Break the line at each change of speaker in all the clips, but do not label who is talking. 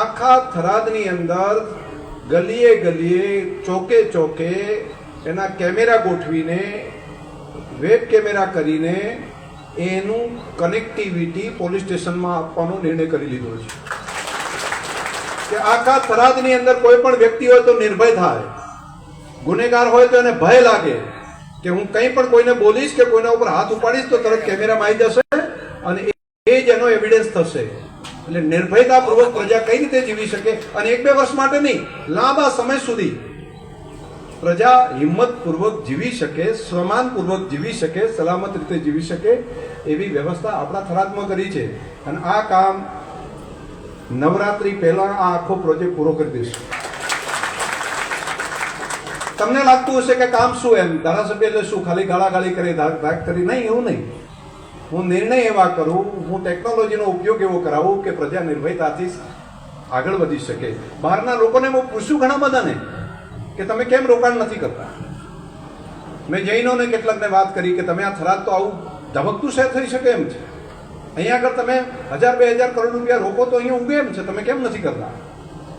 આખા થરાદની અંદર ગલીએ ગલીએ ચોકે ચોકે એના કેમેરા ગોઠવીને વેબ કેમેરા કરીને એનું કનેક્ટિવિટી પોલીસ સ્ટેશનમાં આપવાનો નિર્ણય કરી લીધો છે કે આખા થરાદની અંદર કોઈ પણ વ્યક્તિ હોય તો નિર્ભય થાય, ગુનેગાર હોય તો એને ભય લાગે કે હું કંઈ પણ કોઈને બોલીશ કે કોઈના ઉપર હાથ ઉપાડીશ તો તરત કેમેરામાં આવી જશે અને એ જ એનો એવિડન્સ થશે. એટલે નિર્ભયતાપૂર્વક પ્રજા કઈ રીતે જીવી શકે અને 1-2 વર્ષ માટે નહીં, લાંબા સમય સુધી પ્રજા હિંમતપૂર્વક જીવી શકે, સ્વમાનપૂર્વક જીવી શકે, સલામત રીતે જીવી શકે એવી વ્યવસ્થા આપણા થરાદમાં કરી છે. અને આ કામ નવરાત્રી પહેલા આ આખો પ્રોજેક્ટ પૂરો કરી દઈશું. તમને લાગતું હશે કે કામ શું એમ, ધારાસભ્ય એટલે શું ખાલી ગાળાગાળી કરી ધાક કરી? નહીં, એવું નહીં. હું નિર્ણય એવા કરું, હું ટેકનોલોજીનો ઉપયોગ એવો કરાવું કે પ્રજા નિર્ભયતાથી આગળ વધી શકે. બહારના લોકોને હું પૂછ્યું ઘણા બધાને કે તમે કેમ રોકાણ નથી કરતા. મેં જૈનોને કેટલાકને વાત કરી કે તમે આ થરાદ તો આવું ધબકતું શહેર થઈ શકે એમ છે, અહીંયા આગળ તમે 1000-2000 કરોડ રૂપિયા રોકો તો અહીંયા ઊંઘે એમ છે, તમે કેમ નથી કરતા?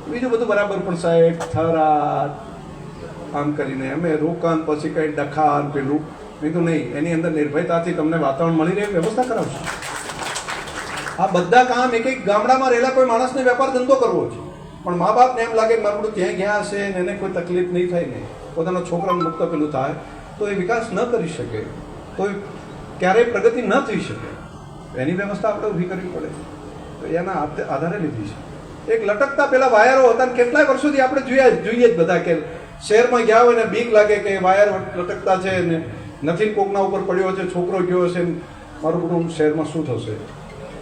બીજું બધું બરાબર, પણ સાહેબ થરાદ આમ કરીને અમે રોકાણ પછી કંઈ ડખાન પેલું નહીં તો નહીં, એની અંદર નિર્ભયતાથી તમને વાતાવરણ મળી રહે વ્યવસ્થા કરાવશું. આ બધા કામ એક ગામડામાં રહેલા કોઈ માણસને વેપાર ધંધો કરવો છે, પણ મા બાપને એમ લાગે કે મારું ત્યાં ગયા હશે ને એને કોઈ તકલીફ નહીં થાય ને પોતાના છોકરાનું મુક્ત પેલું થાય તો એ વિકાસ ન કરી શકે, તો ક્યારેય પ્રગતિ ન થઈ શકે. એની વ્યવસ્થા આપણે ઊભી કરવી પડે, તો એના આધારે લીધી છે. એક લટકતા પેલા વાયરો હતા ને કેટલાય વર્ષોથી આપણે જોઈએ જ બધા કે શહેરમાં ગયા હોય ને બીક લાગે કે વાયર લટકતા છે ને નથી કોકના ઉપર પડ્યો છે, છોકરો ગયો હશે, મારું કુટુંબ શહેરમાં શું થશે?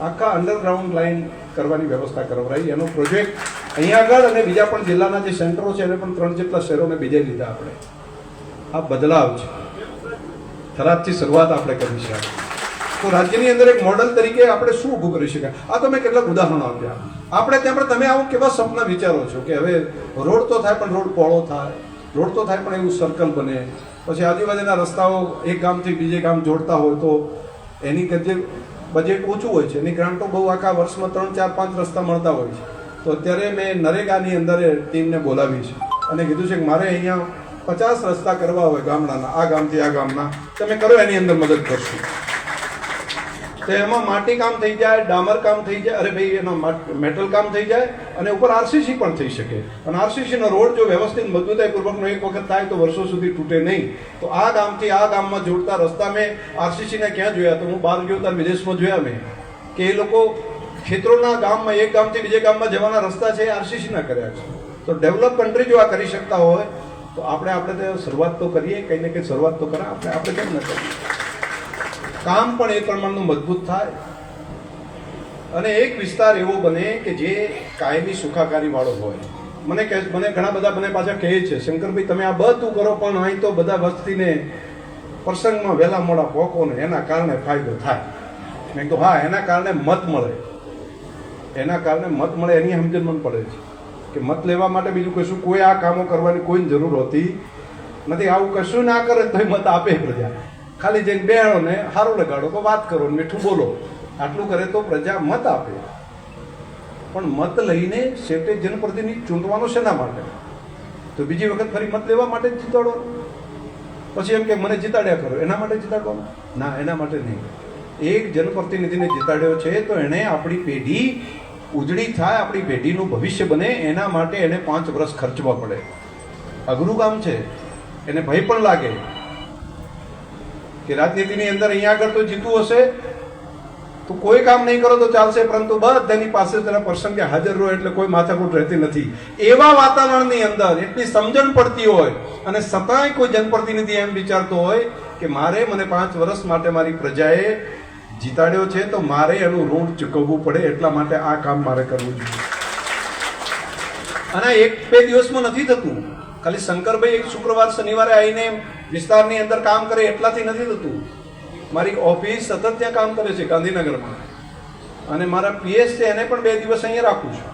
આખા અંડરગ્રાઉન્ડ લાઇન કરવાની વ્યવસ્થા કરવાઈ. એનો પ્રોજેક્ટ અહીંયા આગળ અને બીજા પણ જિલ્લાના જે સેન્ટરો છે એને પણ 3 જેટલા શહેરોને બીજે લીધા આપણે. આ બદલાવ છે, થરાદથી શરૂઆત આપણે કરી છે. તો રાજ્યની અંદર એક મોડલ તરીકે આપણે શું ઊભું કરી શકાય? આ તો મેં કેટલાક ઉદાહરણો આપ્યા. આપણે ત્યાં પણ તમે આવું કેવા સપના વિચારો છો કે હવે રોડ તો થાય પણ રોડ પહોળો થાય, રોડ તો થાય પણ એવું સર્કલ બને, પછી આજુબાજુના રસ્તાઓ એક ગામથી બીજે ગામ જોડતા હોય તો એની જે બજેટ ઓછું હોય છે, એની ગ્રાન્ટો બહુ આખા વર્ષમાં 3-4-5 રસ્તા મળતા હોય છે. તો અત્યારે મેં નરેગાની અંદર ટીમને બોલાવી છે અને કીધું છે કે મારે અહીંયા 50 રસ્તા કરવા હોય ગામડાના, આ ગામથી આ ગામના, તમે કરો એની અંદર મદદ કરશું. તો એમાં માટી કામ થઈ જાય, ડામર કામ થઈ જાય, અરે ભાઈ એનો મેટલ કામ થઈ જાય અને ઉપર આરસીસી પણ થઈ શકે. અને આરસીસીનો રોડ જો વ્યવસ્થિત મજબૂતાઈપૂર્વકનો એક વખત થાય તો વર્ષો સુધી તૂટે નહીં. તો આ ગામથી આ ગામમાં જોડતા રસ્તા મેં આરસીસીને ક્યાં જોયા? તો હું બહાર ગયો ત્યારે વિદેશમાં જોયા મેં કે એ લોકો ખેતરોના ગામમાં એક ગામથી બીજે ગામમાં જવાના રસ્તા છે એ આરસીસીના કર્યા છે. તો ડેવલપ કન્ટ્રી જો આ કરી શકતા હોય તો આપણે શરૂઆત તો કરીએ, કંઈ ને કંઈ શરૂઆત તો કરા. આપણે કેમ ન કરીએ? કામ પણ એ પ્રમાણનું મજબૂત થાય અને એક વિસ્તાર એવો બને કે જે કાયમી સુખાકારી વાળો હોય. મને ઘણા બધા મને પાછા કહે છે, શંકરભાઈ તમે આ બધું કરો પણ અહીં તો બધા વસ્તીને પ્રસંગમાં વહેલા મોડા પોકો ને એના કારણે ફાયદો થાય. મેં કીધું હા, એના કારણે મત મળે, એના કારણે મત મળે એની સમજણ મને પડે છે કે મત લેવા માટે બીજું કશું કોઈ આ કામો કરવાની કોઈ જરૂર હોતી નથી. આવું કશું ના કરે તો મત આપે પ્રજા. ખાલી જઈને બેહો ને સારું લગાડો તો વાત કરો ને મીઠું બોલો, આટલું કરે તો પ્રજા મત આપે. પણ મત લઈને છેવટે જનપ્રતિનિધિ ચૂંટવાનો શેના માટે? તો બીજી વખત ફરી મત લેવા માટે જ જીતાડો, પછી એમ કે મને જીતાડ્યા કરો એના માટે જીતાડવાનું? ના, એના માટે નહીં. એક જનપ્રતિનિધિને જીતાડ્યો છે તો એણે આપણી પેઢી ઉજળી થાય, આપણી પેઢીનું ભવિષ્ય બને, એના માટે એને 5 વર્ષ ખર્ચવા પડે. અઘરું કામ છે, એને ભય પણ લાગે કે રાજનીતિની અંદર અહીંયા આગળ તો જીતવું હશે તો કોઈ કામ નહીં કરો તો ચાલશે, પરંતુ બધાની પાસે તેના પ્રસંગે હાજર રહો એટલે કોઈ માથાકૂટ રહેતી નથી. એવા વાતાવરણની અંદર એટલી સમજણ પડતી હોય અને છતાંય કોઈ જનપ્રતિનિધિ એમ વિચારતો હોય કે મને 5 વર્ષ માટે મારી પ્રજાએ જીતાડ્યો છે તો મારે એનું ઋણ ચૂકવવું પડે, એટલા માટે આ કામ મારે કરવું જોઈએ. અને 1-2 દિવસમાં નથી થતું. ખાલી શંકરભાઈ એક શુક્રવાર શનિવારે આવીને વિસ્તારની અંદર કામ કરે એટલાથી નથી થતું. મારી ઓફિસ સતત ત્યાં કામ કરે છે ગાંધીનગરમાં, અને મારા પીએસ છે એને પણ 2 દિવસ અહીંયા રાખું છું.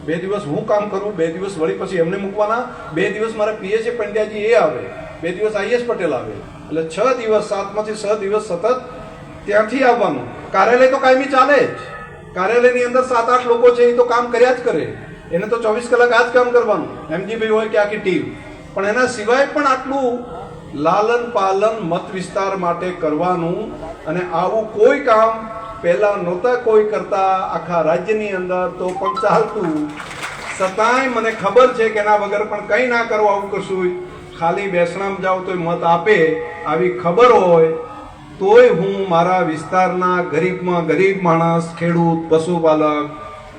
2 દિવસ હું કામ કરું, 2 દિવસ વળી પછી એમને મૂકવાના, 2 દિવસ મારા પીએસ પંડ્યાજી એ આવે, 2 દિવસ આઈએસ પટેલ આવે, એટલે 6 દિવસ 7માંથી 6 દિવસ સતત ત્યાંથી આવવાનું. કાર્યાલય તો કાયમી ચાલે જ, કાર્યાલયની અંદર 7-8 લોકો છે એ તો કામ કર્યા જ કરે, એને તો 24 કલાક આ જ કામ કરવાનું, એમજીભાઈ હોય કે આખી ટીમ, પણ એના સિવાય પણ આટલું લાલન પાલન મત વિસ્તાર માટે કરવાનું. અને આવું કોઈ કામ પહેલા નહોતા કોઈ કરતા આખા રાજ્યની અંદર, તો પણ ચાલતું. છતાંય મને ખબર છે કે એના વગર પણ કંઈ ના કરો આવું કશું, ખાલી બેસણામ જાઓ તો મત આપે આવી ખબર હોય તોય હું મારા વિસ્તારના ગરીબમાં ગરીબ માણસ, ખેડૂત, પશુપાલક,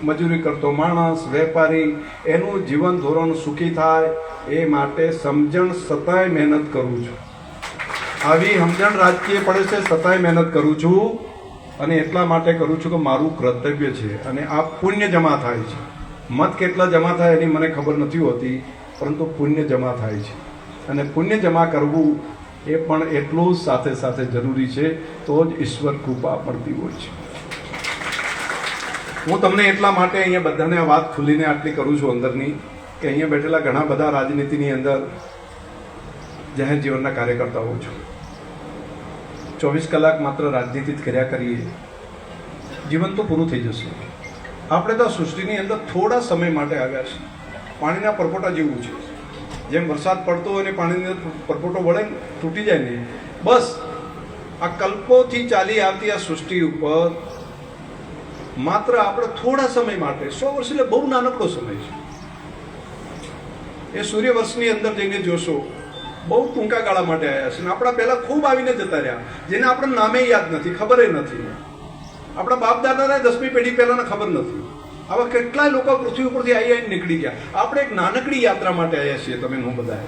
મજૂરી કરતો માણસ, વેપારી, એનું જીવન ધોરણ સુખી થાય એ માટે સમજણ છતાંય મહેનત કરું છું. આવી સમજણ રાજકીય પડે છે છતાંય મહેનત કરું છું. અને એટલા માટે કરું છું કે મારું કર્તવ્ય છે અને આ પુણ્ય જમા થાય છે. મત કેટલા જમા થાય એની મને ખબર નથી હોતી, પરંતુ પુણ્ય જમા થાય છે. અને પુણ્ય જમા કરવું એ પણ એટલું જ સાથે સાથે જરૂરી છે, તો જ ઈશ્વર કૃપા મળતી હોય છે. હું તમને એટલા માટે અહીંયા બધાને આ વાત ખુલીને આટલી કરું છું અંદરની, કે અહીંયા બેઠેલા ઘણા બધા રાજનીતિની અંદર જાહેર જીવનના કાર્યકર્તાઓ છો. 24 કલાક માત્ર રાજનીતિ જ કર્યા કરીએ, જીવન તો પૂરું થઈ જશે. આપણે તો સૃષ્ટિની અંદર થોડા સમય માટે આવ્યા છે. પાણીના પરપોટા જેવું છે. જેમ વરસાદ પડતો હોય ને પાણીની અંદર પરપોટો વળે તૂટી જાય ને, બસ આ કલ્પોથી ચાલી આવતી આ સૃષ્ટિ ઉપર માત્ર આપણે થોડા સમય માટે, 100 વર્ષ એટલે બહુ નાનકડો સમય છે. એ સૂર્ય વર્ષની અંદર જઈને જોશો, બહુ ટૂંકા ગાળા માટે આવ્યા છે. આપણા પહેલા ખૂબ આવીને જતા રહ્યા, જેને આપણે નામે યાદ નથી, ખબર નથી. આપણા બાપ દાદાને 10મી પેઢી પહેલાને ખબર નથી. આવા કેટલાય લોકો પૃથ્વી ઉપરથી આવીને નીકળી ગયા. આપણે એક નાનકડી યાત્રા માટે આવ્યા છીએ, તમે હું બધા.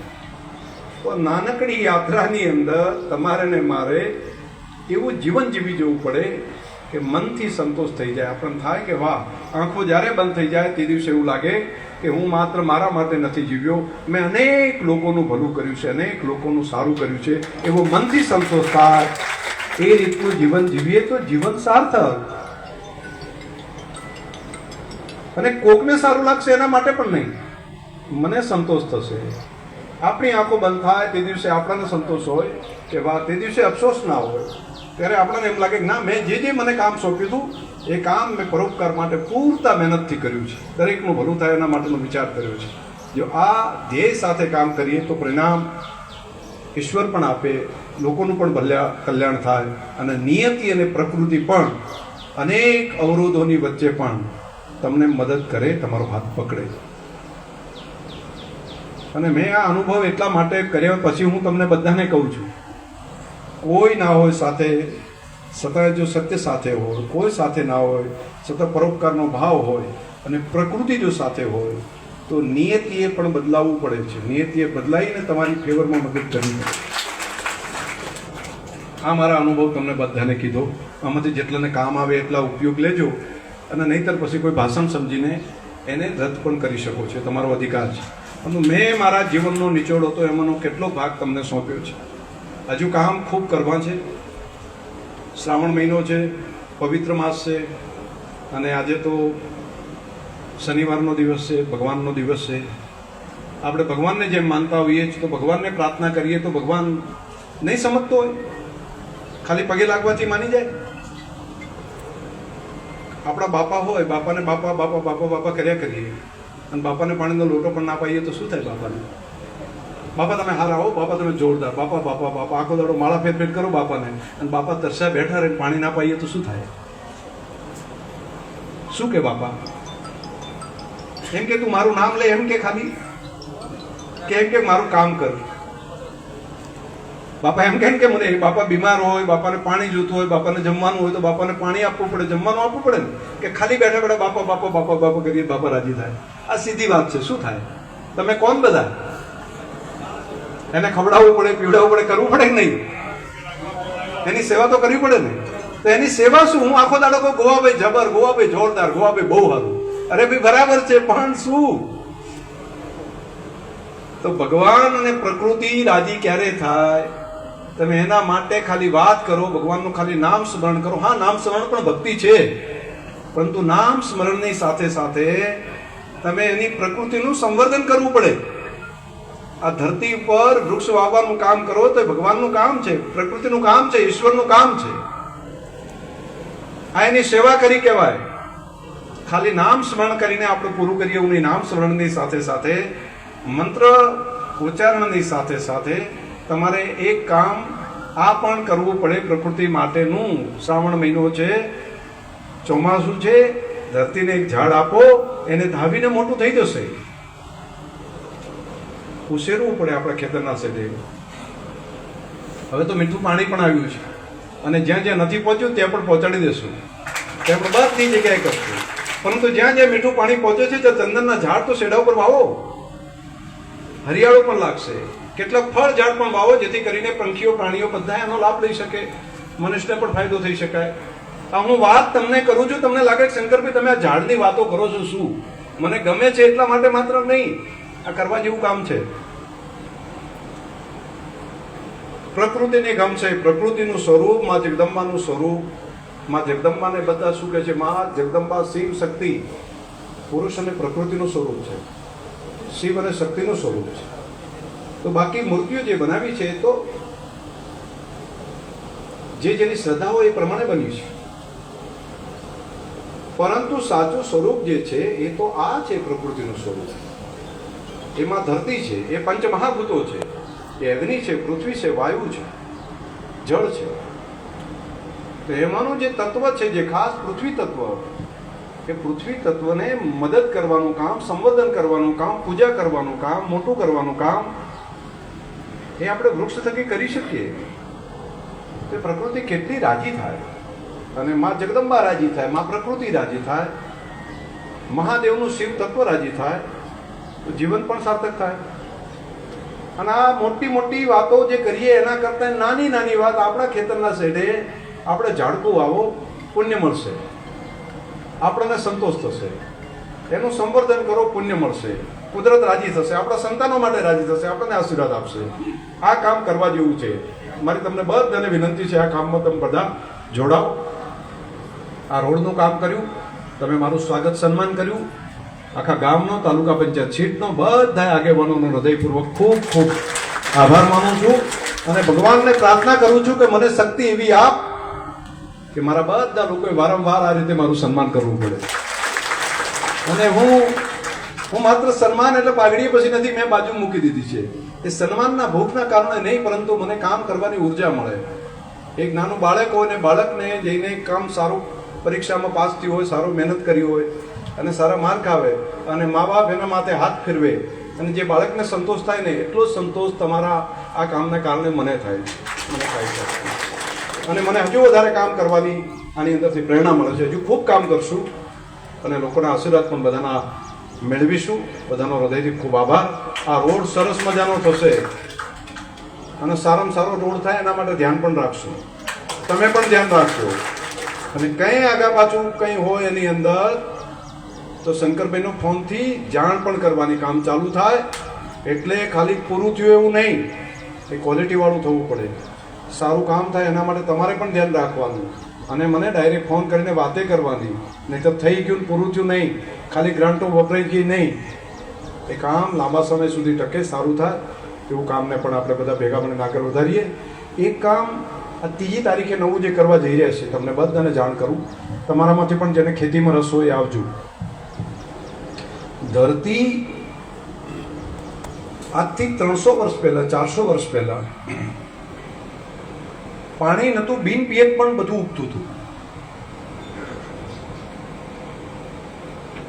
તો નાનકડી યાત્રાની અંદર તમારે ને મારે એવું જીવન જીવી જવું પડે કે મનથી સંતોષ થઈ જાય. આપણને થાય કે વાહ, આંખો જ્યારે બંધ થઈ જાય તે દિવસે એવું લાગે કે હું માત્ર મારા માટે નથી જીવ્યો, મેં અનેક લોકોનું ભલું કર્યું છે, અનેક લોકોનું સારું કર્યું છે, એવો મનથી સંતોષ થાય. એ રીતનું જીવન જીવીએ તો જીવન સાર્થક. અને કોકને સારું લાગશે એના માટે પણ નહીં, મને સંતોષ થશે. આપણી આંખો બંધ થાય તે દિવસે આપણને સંતોષ હોય કે વાહ, તે દિવસે અફસોસ ના હોય. ત્યારે આપણને એમ લાગે કે ના, મેં જે મને કામ સોંપ્યું હતું એ કામ મેં પરોપકાર માટે પૂરતા મહેનતથી કર્યું છે, દરેકનું ભલું થાય એના માટેનો વિચાર કર્યો છે. જો આ ધ્યેય સાથે કામ કરીએ તો પરિણામ ઈશ્વર પણ આપે, લોકોનું પણ કલ્યાણ થાય. અને નિયતિ અને પ્રકૃતિ પણ અનેક અવરોધોની વચ્ચે પણ તમને મદદ કરે, તમારો હાથ પકડે. અને મેં આ અનુભવ એટલા માટે કર્યા પછી હું તમને બધાને કહું છું, કોઈ ના હોય સાથે, છતાં જો સત્ય સાથે હોય, કોઈ સાથે ના હોય, છતાં પરોપકારનો ભાવ હોય અને પ્રકૃતિ જો સાથે હોય, તો નિયતિએ પણ બદલાવવું પડે છે. નિયતિએ બદલાઈને તમારી ફેવરમાં મદદ કરવી પડે. આ મારા અનુભવ તમને બધાને કીધો. આમાંથી જેટલાને કામ આવે એટલા ઉપયોગ લેજો, અને નહીંતર પછી કોઈ ભાષણ સમજીને એને રદ પણ કરી શકો છો, તમારો અધિકાર છે. પરંતુ મેં મારા જીવનનો નિચોડ હતો એમાંનો કેટલો ભાગ તમને સોંપ્યો છે. હજુ કામ ખૂબ કરવા છે. શ્રાવણ મહિનો છે, પવિત્ર માસ છે, અને આજે તો શનિવારનો દિવસ છે, ભગવાનનો દિવસ છે. આપણે ભગવાનને જેમ માનતા હોઈએ છીએ તો ભગવાનને પ્રાર્થના કરીએ તો ભગવાન નહીં સમજતો હોય, ખાલી પગે લાગવાથી માની જાય. આપણા બાપા હોય, બાપાને બાપા બાપા બાપા બાપા કર્યા કરીએ, અને બાપાને પાણીનો લોટો પણ ના પાઈએ તો શું થાય? બાપાને બાપા તમે હારા હો, બાપા તમે જોરદાર, બાપા બાપા બાપા આખો દાડો માળા ફેર ફેર કરો બાપાને, અને બાપા તરસ્યા બેઠા રહે, પાણી ના પાઈએ તો શું થાય? શું કે બાપા એમ કે તું મારું નામ લે, એમ કે ખાલી કે એમ કે મારું કામ કર. બાપા એમ કેમ કે મને બાપા બીમાર હોય, બાપાને પાણી જોતું હોય, બાપાને જમવાનું હોય તો બાપાને પાણી આપવું પડે, જમવાનું આપવું પડે ને, કે ખાલી બેઠા બેઠા બાપા બાપા બાપા બાપા કરીએ બાપા રાજી થાય? આ સીધી વાત છે. શું થાય? તમે કોણ બધા? એને ખવડાવવું પડે, પીવડાવવું પડે, કરવું પડે કે નહીં? એની સેવા તો કરવી પડે ને. તો એની સેવા શું? હું આખો દાડો કહું ગોવાભાઈ જબર, ગોવાભાઈ જોરદાર, ગોવાભાઈ બહુ સારું. અરે ભાઈ બરાબર છે, પણ શું? તો ભગવાન અને પ્રકૃતિ રાજી ક્યારે થાય? તમે એના માટે ખાલી વાત કરો, ભગવાનનું ખાલી નામ સ્મરણ કરો. હા, નામ સ્મરણ પણ ભક્તિ છે, પરંતુ નામ સ્મરણની સાથે સાથે તમે એની પ્રકૃતિનું સંવર્ધન કરવું પડે. આ ધરતી ઉપર વૃક્ષ વાવવાનું કામ કરો તો ભગવાનનું કામ છે, પ્રકૃતિનું કામ છે, ઈશ્વરનું કામ છે. આ એની સેવા કરી કહેવાય. ખાલી નામ સ્મરણ કરીને આપણે પૂરું કરીએ એવું નહીં. નામ સ્મરણની સાથે સાથે મંત્ર ઉચ્ચારણની સાથે સાથે તમારે એક કામ આ પણ કરવું પડે પ્રકૃતિ માટેનું. શ્રાવણ મહિનો છે, ચોમાસું છે, ધરતીને એક ઝાડ આપો, એને ધાવીને મોટું થઈ જશે. ઉછેરવું પડે આપણા ખેતરના સેડે. હવે તો મીઠું પાણી પણ આવ્યું છે અને જ્યાં જ્યાં નથી પહોંચ્યું ત્યાં પણ પહોંચાડી દેશું. ત્યાં પણ બધી જગ્યાએ કરશું. પરંતુ જ્યાં જ્યાં મીઠું પાણી પહોંચે છે ત્યાં ચંદનના ઝાડ તો શેડા ઉપર વાવો, હરિયાળો પણ લાગશે. કેટલાક ફળ ઝાડ પણ વાવો જેથી કરીને પંખીઓ પ્રાણીઓ બધા એનો લાભ લઈ શકે, મનુષ્યને પણ ફાયદો થઈ શકાય. આ હું વાત તમને કરું છું, તમને લાગે કે શંકરભાઈ તમે આ ઝાડની વાતો કરો છો, શું મને ગમે છે એટલા માટે માત્ર નહીં, આ કરવા જેવું કામ છે. પ્રકૃતિને ગમશે. પ્રકૃતિનું સ્વરૂપ માં જગદંબાનું સ્વરૂપ. માં જગદંબાને બધા શું કહે છે? માં જગદંબા શિવ શક્તિ. પુરુષ અને પ્રકૃતિનું સ્વરૂપ છે, શિવ અને શક્તિનું સ્વરૂપ છે. તો બાકી મૂર્તિઓ જે બનાવી છે તો જે જેની શ્રદ્ધા હોય એ પ્રમાણે બની છે. પરંતુ સાચું સ્વરૂપ જે છે એ તો આ છે, પ્રકૃતિનું સ્વરૂપ. એમાં ધરતી છે, એ પંચમહાભૂતો છે, એ અગ્નિ છે, પૃથ્વી છે, વાયુ છે, જળ છે. તો એમાંનું જે તત્વ છે, જે ખાસ પૃથ્વી તત્વ, એ પૃથ્વી તત્વને મદદ કરવાનું કામ, સંવર્ધન કરવાનું કામ, પૂજા કરવાનું કામ, મોટું કરવાનું કામ એ આપણે વૃક્ષ થકી કરી શકીએ. તો પ્રકૃતિ કેટલી રાજી થાય અને માં જગદંબા રાજી થાય, માં પ્રકૃતિ રાજી થાય, મહાદેવનું શિવ તત્વ રાજી થાય તો જીવન પણ સાર્થક થાય. અને આ મોટી મોટી વાતો જે કરીએ એના કરતાં નાની નાની વાત, આપણા ખેતરના શેઢે આપણે ઝાડકું વાવો, પુણ્ય મળશે, આપણને સંતોષ થશે. એનું સંવર્ધન કરો, પુણ્ય મળશે, કુદરત રાજી થશે, આપણા સંતાનો માટે રાજી થશે, આપણને આશીર્વાદ આપશે. આ કામ કરવા જેવું છે. મારી તમને બધાને વિનંતી છે, આ કામમાં તમે બધા જોડાઓ. આ રોડનું કામ કર્યું, તમે મારું સ્વાગત સન્માન કર્યું, આખા ગામનો, તાલુકા પંચાયત સીટનો બધા આગેવાનોનો હૃદયપૂર્વક ખૂબ ખૂબ આભાર માનું છું અને ભગવાનને પ્રાર્થના કરું છું કે મને શક્તિ એવી આપ કે મારા બધા લોકોએ વારંવાર આ રીતે મારું સન્માન કરવું પડે. અને હું માત્ર સન્માન એટલે પાઘડી પછી નથી મેં બાજુ મૂકી દીધી છે. એ સન્માનના ભૂખના કારણે નહીં, પરંતુ મને કામ કરવાની ઉર્જા મળે. એક નાનું બાળક હોય ને બાળકને જઈને કામ સારું પરીક્ષામાં પાસ થયું હોય, સારું મહેનત કરી હોય અને સારા માર્ક આવે અને મા બાપ એના માથે હાથ ફેરવે અને જે બાળકને સંતોષ થાય ને એટલો સંતોષ તમારા આ કામને કારણે મને થાય છે. અને મને હજુ વધારે કામ કરવાની આની અંદરથી પ્રેરણા મળે છે. હજુ ખૂબ કામ કરશું અને લોકોના આશીર્વાદ પણ બધાના મેળવીશું. બધાનો હૃદયથી ખૂબ આભાર. આ રોડ સરસ મજાનો થશે અને સારામાં સારો રોડ થાય એના માટે ધ્યાન પણ રાખશું. તમે પણ ધ્યાન રાખજો. અને કંઈ આગા પાછું કંઈ હોય એની અંદર તો શંકરભાઈનો ફોનથી જાણ પણ કરવાની. કામ ચાલુ થાય એટલે ખાલી પૂરું થયું એવું નહીં, એ ક્વોલિટીવાળું થવું પડે. સારું કામ થાય એના માટે તમારે પણ ધ્યાન રાખવાનું અને મને ડાયરેક્ટ ફોન કરીને વાતે કરવાની. નહીં તો થઈ ગયું પૂરું થયું નહીં, ખાલી ગ્રાન્ટો વપરાઈ ગઈ નહીં. એ કામ લાંબા સમય સુધી ટકે, સારું થાય એવું કામને પણ આપણે બધા ભેગા મળીને આગળ વધારીએ. એક કામ આ 3જી તારીખે નવું જે કરવા જઈ રહ્યા છે તમને બધાને જાણ કરું. તમારામાંથી પણ જેને ખેતીમાં રસ હોય આવજો. ધરતી આજથી 300 વર્ષ પહેલા, 400 વર્ષ પહેલા પાણી નતું, બિન પિયત પણ બધું ઉગતું હતું.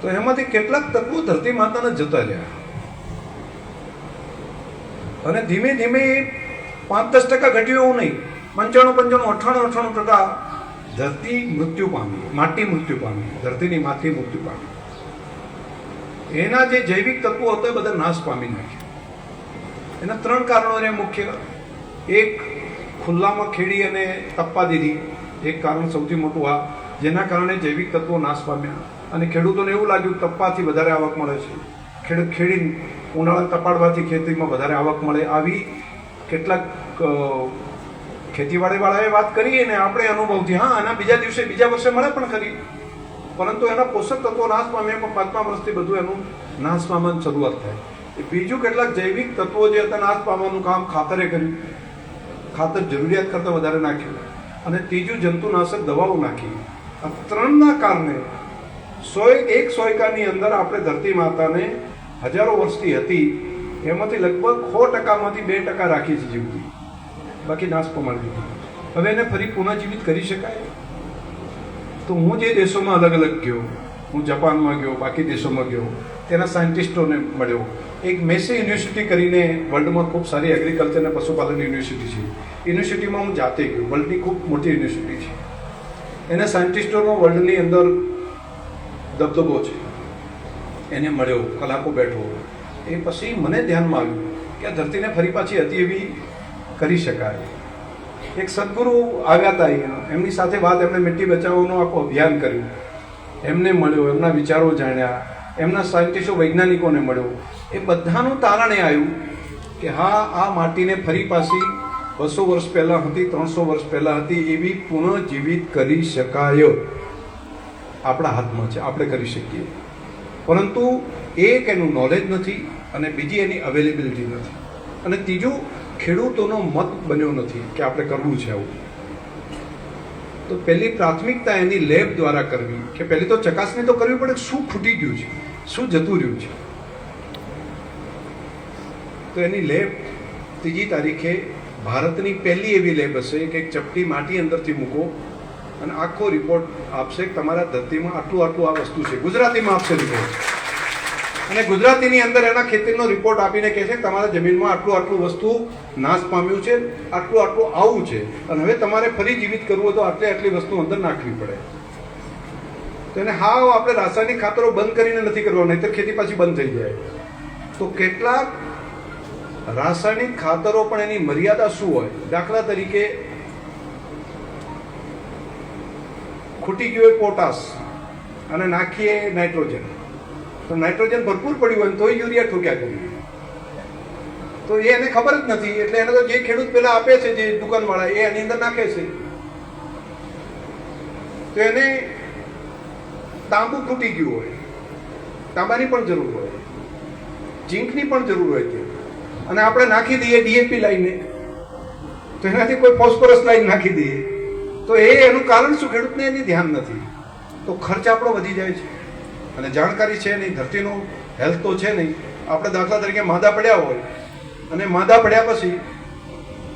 તો એમાંથી કેટલાક તત્વો ધરતી માતાને જતા રહ્યા અને ધીમે ધીમે 5-10% ઘટ્યું એવું નહીં, 95, 98% ધરતી મૃત્યુ પામી, માટી મૃત્યુ પામી, ધરતીની માટી મૃત્યુ પામી. એના જે જૈવિક તત્વો હતા એ બધા નાશ પામી નાખ્યા. એના 3 કારણો છે મુખ્ય. એક, ખુલ્લામાં ખેડી અને તપવા દીધી, એક કારણ સૌથી મોટું આ, જેના કારણે જૈવિક તત્વો નાશ પામ્યા અને ખેડૂતોને એવું લાગ્યું તપવાથી વધારે આવક મળે છે, ખેડી ઉનાળા તપાડવાથી ખેતીમાં વધારે આવક મળે. આવી કેટલાક ખેતીવાડીવાળાએ વાત કરી અને આપણે અનુભવથી, હા, આના બીજા વર્ષે મળે પણ ખરી, પરંતુ એના પોષક તત્વો નાશ પામ્યા. પણ 5મા વર્ષથી બધું એનું નાશ પામવાની શરૂઆત થાય. બીજું, કેટલાક જૈવિક તત્વો જે હતા નાશ પામવાનું કામ ખાતરે કર્યું, ખાતર જરૂરિયાત કરતાં વધારે નાખ્યું. અને ત્રીજું, જંતુનાશક દવાઓ નાખી. આ 3ના કારણે એક સોયકાની અંદર આપણે ધરતી માતાને હજારો વર્ષથી હતી, એમાંથી લગભગ 100%માંથી 2% રાખી છે જીવતી, બાકી નાશ પામી દીધી. હવે એને ફરી પુનઃજીવિત કરી શકાય? તો હું જે દેશોમાં અલગ અલગ ગયો, હું જાપાનમાં ગયો, બાકી દેશોમાં ગયો, તેના સાયન્ટિસ્ટોને મળ્યો. એક મેસે યુનિવર્સિટી કરીને વર્લ્ડમાં ખૂબ સારી એગ્રીકલ્ચર અને પશુપાલન યુનિવર્સિટી છે. યુનિવર્સિટીમાં હું જાતે ગયો, વર્લ્ડની ખૂબ મોટી યુનિવર્સિટી છે. એના સાયન્ટિસ્ટોનો વર્લ્ડની અંદર દબદબો છે. એને મળ્યો, કલાકો બેઠો. એ પછી મને ધ્યાનમાં આવ્યું કે આ ધરતીને ફરી પાછી હતી એવી કરી શકાય. એક સદગુરુ આવ્યા હતા અહીંયા, એમની સાથે વાત, એમણે મિટ્ટી બચાવવાનું આખું અભિયાન કર્યું. એમને મળ્યો, એમના વિચારો જાણ્યા, એમના સાયન્ટિસ્ટો વૈજ્ઞાનિકોને મળ્યો. એ બધાનું તારણે આવ્યું કે હા, આ માટીને ફરી પાછી 200 વર્ષ પહેલાં હતી, 300 વર્ષ પહેલાં હતી એવી પુનઃજીવિત કરી શકાય. આપણા હાથમાં છે, આપણે કરી શકીએ. પરંતુ એક એનું નોલેજ નથી, અને બીજી એની અવેલેબિલિટી નથી, અને ત્રીજું ખેડૂતોનો મત બન્યો નથી કે આપણે કરવું છે આવું. તો પહેલી પ્રાથમિકતા એની લેબ દ્વારા કરવી, કે પહેલી તો ચકાસણી તો કરવી પડે શું ખૂટી ગયું છે, શું જતું રહ્યું છે. તો એની લેબ 3જી તારીખે ભારતની પહેલી એવી લેબ હશે કે એક ચપટી માટી અંદરથી મૂકો અને આખો રિપોર્ટ આપશે કે તમારા ધરતીમાં આટલું આટલું આ વસ્તુ છે. ગુજરાતીમાં આપશે રિપોર્ટ, અને ગુજરાતીની અંદર એના ખેતીનો રિપોર્ટ આપીને કહે છે કે તમારા જમીનમાં આટલું આટલું વસ્તુ નાશ પામ્યું છે, આટલું આટલું આવું છે, અને હવે તમારે ફરી જીવિત કરવું હોય તો આટલી આટલી વસ્તુ અંદર નાખવી પડે. તો એને હાવ આપણે રાસાયણિક ખાતરો બંધ કરીને નથી કરવા, નહીંતર ખેતી પાછી બંધ થઈ જાય. તો કેટલાક રાસાયણિક ખાતરો પણ એની મર્યાદા શું હોય? દાખલા તરીકે ખૂટી ગયો હોય પોટાશ અને નાખીએ નાઇટ્રોજન, તો નાઇટ્રોજન ભરપૂર પડ્યું હોય તો યુરિયા ઠોક્યા કરીએ. તો એ એને ખબર જ નથી, એટલે એને તો જે ખેડૂત પેલા આપે છે, જે દુકાનવાળા, એ એની અંદર નાખે છે. તો એને તાંબુ ખૂટી ગયું હોય, તાંબાની પણ જરૂર હોય, ઝીંકની પણ જરૂર હોય છે, અને આપણે નાખી દઈએ ડીએપી લાઈને, તો એનાથી કોઈ ફોસ્ફરસ લાઈન નાખી દઈએ, તો એ એનું કારણ શું? ખેડૂતને એની ધ્યાન નથી. તો ખર્ચ આપણો વધી જાય છે, અને જાણકારી છે નહીં, ધરતીનું હેલ્થ તો છે નહીં. આપણે દાખલા તરીકે માદા પડ્યા હોય, અને માદા પડ્યા પછી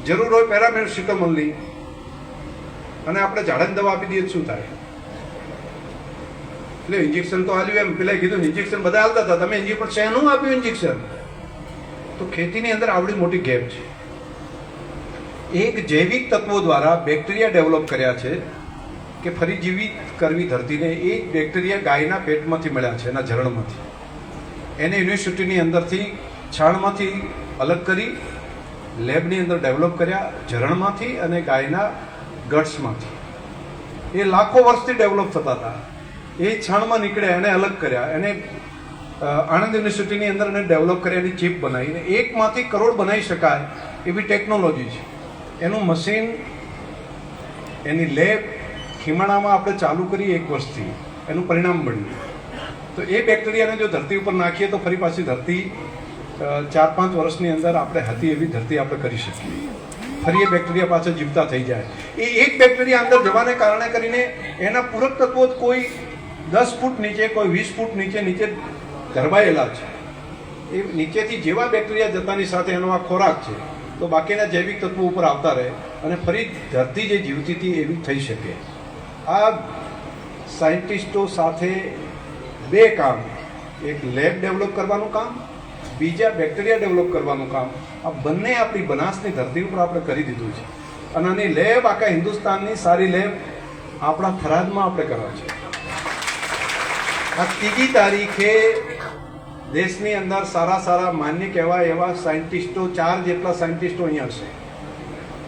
જરૂર હોય પેરાસિટામોલની, અને આપણે ઝાડાની દવા આપી દઈએ શું થાય? એટલે ઇન્જેક્શન તો આલ્યું, એમ પેલા કીધું ઇન્જેક્શન બધા હાલતા હતા, તમે ઇન્જેક્શન શેનું આપ્યું ઇન્જેક્શન? તો ખેતીની અંદર આવડી મોટી ગેપ છે. એક જૈવિક તત્વો દ્વારા બેક્ટેરિયા ડેવલપ કર્યા છે કે ફરી જીવિત કરવી ધરતીને. એ બેક્ટેરિયા ગાયના પેટમાંથી મળ્યા છે, એના ઝરણમાંથી. એને યુનિવર્સિટીની અંદરથી છાણમાંથી અલગ કરી લેબની અંદર ડેવલપ કર્યા, ઝરણમાંથી અને ગાયના ગટ્સમાંથી. એ લાખો વર્ષથી ડેવલપ થતા હતા. એ છાણમાં નીકળ્યા, એને અલગ કર્યા, એને આણંદ યુનિવર્સિટીની અંદર એને ડેવલપ કર્યા, એની ચીપ બનાવીને 1માંથી કરોડ બનાવી શકાય એવી ટેકનોલોજી છે. એનું મશીન, એની લેબ ખીમણામાં આપણે ચાલુ કરી 1 વર્ષથી, એનું પરિણામ મળ્યું. તો એ બેક્ટેરિયાને જો ધરતી ઉપર નાખીએ તો ફરી પાછી ધરતી 4-5 વર્ષની અંદર આપણે હતી એવી ધરતી આપણે કરી શકીએ. ફરી એ બેક્ટેરિયા પાછા જીવતા થઈ જાય. એ એક બેક્ટેરિયા અંદર જવાને કારણે કરીને એના પૂરક તત્વો કોઈ 10 ફૂટ નીચે, કોઈ 20 ફૂટ નીચે ગરબાયેલા છે. એ નીચેથી જેવા બેક્ટેરિયા જતાની સાથે એનો આ ખોરાક છે, તો બાકીના જૈવિક તત્વો ઉપર આવતા રહે, અને ફરી ધરતી જે જીવતી હતી એવી થઈ શકે. આ સાયન્ટિસ્ટો સાથે 2 કામ, એક લેબ ડેવલપ કરવાનું કામ, બીજા બેક્ટેરિયા ડેવલપ કરવાનું કામ, આ બંને આપણી બનાસની ધરતી ઉપર આપણે કરી દીધું છે. અને આની લેબ આખા હિન્દુસ્તાનની સારી લેબ આપણા થરાદમાં આપણે કરવા છે. આ 3જી તારીખે દેશની અંદર સારા માન્ય કહેવાય એવા સાયન્ટિસ્ટો, 4 જેટલા સાયન્ટિસ્ટો અહીંયા હશે.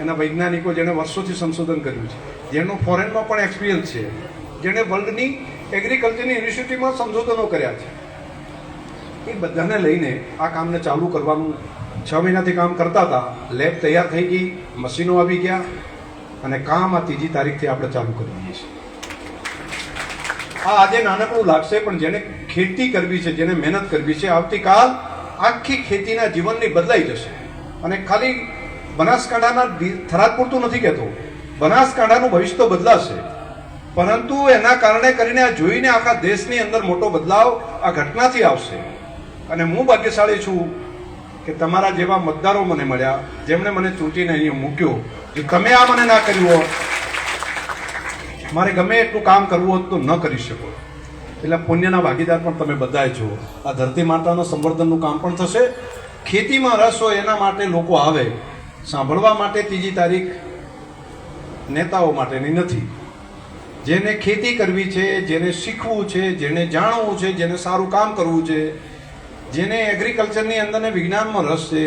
એના વૈજ્ઞાનિકો જેણે વર્ષોથી સંશોધન કર્યું છે, જેનો ફોરેનમાં પણ એક્સપિરિયન્સ છે, જેણે વર્લ્ડની એગ્રીકલ્ચરની યુનિવર્સિટીમાં સંશોધનો કર્યા છે. એ બધાને લઈને આ કામને ચાલુ કરવાનું 6 મહિનાથી કામ કરતા હતા. લેબ તૈયાર થઈ ગઈ, મશીનો આવી ગયા, અને કામ આ 3જી તારીખથી આપણે ચાલુ કરી દઈએ છીએ. આ આજે નાનકડું લાગશે, પણ જેને ખેતી કરવી છે, જેને મહેનત કરવી છે, આવતીકાલ આખી ખેતીના જીવનની બદલાઈ જશે. અને ખાલી બનાસકાંઠાના થરાદ પૂરતું નથી કહેતો, બનાસકાંઠાનું ભવિષ્ય તો બદલાશે. પરંતુ એના કારણે કરીને આ જોઈને આખા દેશની અંદર મોટો બદલાવ આ ઘટનાથી આવશે. અને હું ભાગ્યશાળી છું કે તમારા જેવા મતદારો મને મળ્યા, જેમણે મને ચૂંટીને અહીંયા મૂક્યો. જો તમે આ મને ના કર્યું હોત, મારે ગમે એટલું કામ કરવું હોત તો ન કરી શકો. એટલે પુણ્યના ભાગીદાર પણ તમે બધા છો. આ ધરતી માતાના સંવર્ધનનું કામ પણ થશે. ખેતીમાં રસ હોય એના માટે લોકો આવે સાંભળવા માટે. 3જી તારીખ નેતાઓ માટેની નથી. જેને ખેતી કરવી છે, જેને શીખવું છે, જેને જાણવું છે, જેને સારું કામ કરવું છે, જેને એગ્રીકલ્ચરની અંદર ને વિજ્ઞાનમાં રસ છે,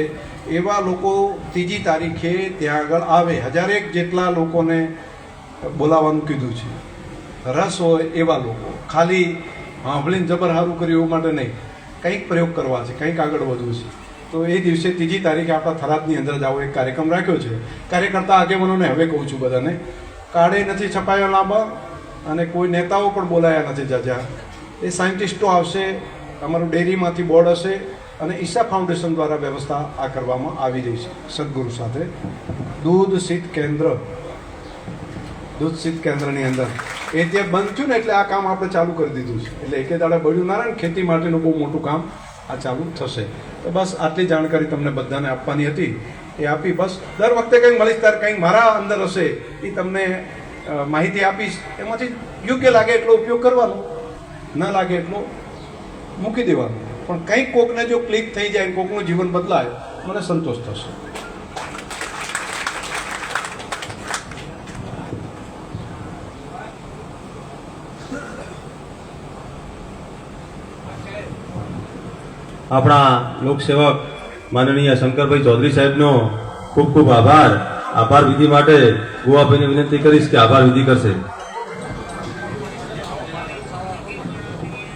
એવા લોકો 3જી તારીખે ત્યાં આગળ આવે. 1001 જેટલા લોકોને બોલાવવાનું કીધું છે. રસ હોય એવા લોકો, ખાલી સાંભળીને જબર સારું કર્યું એવું માટે નહીં, કંઈક પ્રયોગ કરવા છે, કંઈક આગળ વધવું છે. તો એ દિવસે 3જી તારીખે આપણા થરાદની અંદર જ આવો એક કાર્યક્રમ રાખ્યો છે. કાર્યકર્તા આગેવાનોને હવે કહું છું બધાને, કાર્ડે નથી છપાયો લાંબા અને કોઈ નેતાઓ પણ બોલાયા નથી જાજા. એ સાયન્ટિસ્ટો આવશે, અમારું ડેરીમાંથી બોર્ડ હશે અને ઈશા ફાઉન્ડેશન દ્વારા વ્યવસ્થા આ કરવામાં આવી રહી છે સદગુરુ સાથે. દૂધ શીત કેન્દ્રની અંદર એ ત્યાં બંધ થયું ને એટલે આ કામ આપણે ચાલુ કરી દીધું છે. એટલે એકે દાડે બળ્યું ના રહે ને, ખેતી માટેનું બહુ મોટું કામ આ ચાલુ થશે. તો બસ આટલી જાણકારી તમને બધાને આપવાની હતી, એ આપી. બસ દર વખતે કંઈક મળીશ ત્યારે કંઈક મારા અંદર હશે એ તમને માહિતી આપીશ. એમાંથી યોગ્ય લાગે એટલો ઉપયોગ કરવાનો, ન લાગે એટલો મૂકી દેવાનું. પણ કંઈક કોકને જો ક્લિક થઈ જાય, કોકનું જીવન બદલાય, મને સંતોષ થશે.
આપણા લોકસેવક માનનીય શંકરભાઈ ચૌધરી સાહેબનો ખૂબ ખૂબ આભાર. આભાર વિધિ માટે ગોવાભાઈને વિનંતી કરીશ કે આભાર વિધિ કરશે.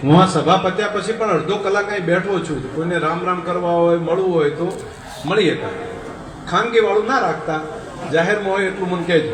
હું આ સભા પત્યા પછી પણ અડધો કલાક અહીં બેઠો છું. કોઈને રામ રામ કરવા હોય, મળવું હોય તો મળી શકાય. ખાનગી વાળું ના રાખતા, જાહેરમાં હોય એટલું મને કહેજો.